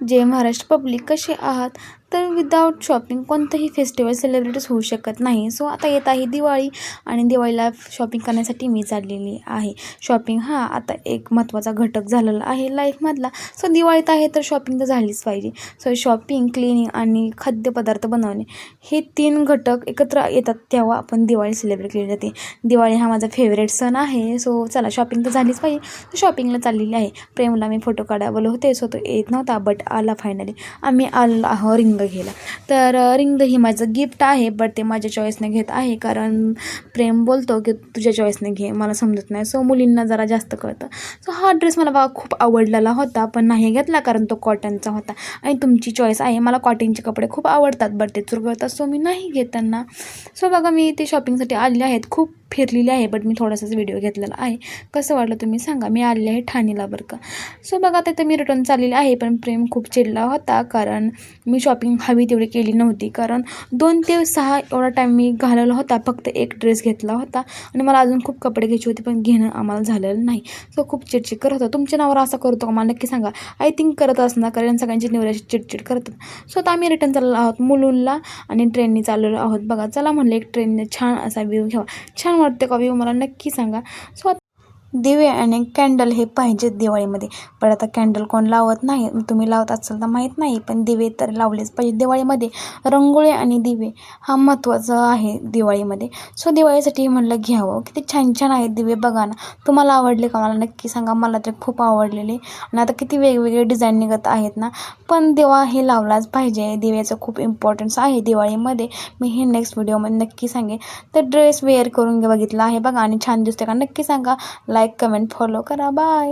जय Maharashtra public, कसे आहात? तर विदाऊट शॉपिंग कोणतंही फेस्टिवल सेलिब्रेटच होऊ शकत नाही. सो आता येत आहे दिवाळी आणि दिवाळीला शॉपिंग करण्यासाठी मी चाललेली आहे. शॉपिंग हा आता एक महत्त्वाचा घटक झालेला आहे लाईफमधला. सो दिवाळीत आहे तर शॉपिंग तर झालीच पाहिजे. सो शॉपिंग, क्लिनिंग आणि खाद्यपदार्थ बनवणे हे 3 घटक एकत्र येतात तेव्हा आपण दिवाळी सेलिब्रेट केली जाते. दिवाळी हा माझा फेवरेट सण आहे. सो चला शॉपिंग तर झालीच पाहिजे. तर शॉपिंगला चाललेली आहे. प्रेमला मी फोटो काढावले होते. सो तो येत नव्हता बट आला फायनली. आम्ही आलो आहो रिंग घ्यायला. तर रिंग ही माझं गिफ्ट आहे बट ते माझ्या चॉईसने घेत आहे, कारण प्रेम बोलतो की तुझ्या चॉईसने घे, मला समजत नाही. सो मुलींना जरा जास्त कळतं. सो हा ड्रेस मला बघा खूप आवडलेला होता पण नाही घेतला कारण तो कॉटनचा होता. आणि तुमची चॉईस आहे, मला कॉटनचे कपडे खूप आवडतात बट ते चुरगळतात. सो मी नाही घेत त्यांना. सो बघा मी ते शॉपिंगसाठी आलेले आहेत. खूप फिरलेली आहे बट मी थोडासाच व्हिडिओ घेतलेला आहे. कसं वाटलं तुम्ही सांगा. मी आलेले आहे ठाणेला बरं का. सो बघा तिथं मी रिटर्न चाललेली आहे पण प्रेम खूप चिडला होता कारण मी शॉपिंग हवी तेवढी केली नव्हती. कारण 2 ते 6 एवढा टाईम मी घालवला होता. फक्त एक ड्रेस घेतला होता आणि मला अजून खूप कपडे घ्यायचे होते पण घेणं आम्हाला झालेलं नाही. सो खूप चिडचिड करत होता. तुमच्या नावावर असं करतो का मला नक्की सांगा. आय थिंक करत असणार कारण सगळ्यांची निवडायची चिडचिड करतात. सो आता आम्ही रिटर्न चाललो आहोत मुलुंडला आणि ट्रेनने चाललेलो आहोत. बघा चला म्हणलं एक ट्रेनने छान असा व्ह्यू घ्यावा. छान वाटते का व्ह्यू मला नक्की सांगा. सो दिवे आणि कॅन्डल हे पाहिजेत दिवाळीमध्ये. पण आता कॅन्डल कोण लावत नाही, तुम्ही लावत असाल तर माहीत नाही, पण दिवे तर लावलेच पाहिजे दिवाळीमध्ये. रंगोळी आणि दिवे हा महत्त्वाचा आहे दिवाळीमध्ये. सो दिवाळीसाठी म्हणलं घ्यावं. किती छान छान आहेत दिवे बघा ना. तुम्हाला आवडले का मला नक्की सांगा. मला तर खूप आवडलेले. आणि आता किती वेगवेगळे डिझाईन निघत आहेत ना. पण दिवा हे लावलाच पाहिजे. दिव्याचं खूप इम्पॉर्टन्स आहे दिवाळीमध्ये. मी हे नेक्स्ट व्हिडिओमध्ये नक्की सांगेन. तर ड्रेस वेअर करून बघितला आहे बघा आणि छान दिसते का नक्की सांगा. लाईक, कमेंट, फॉलो करा. बाय.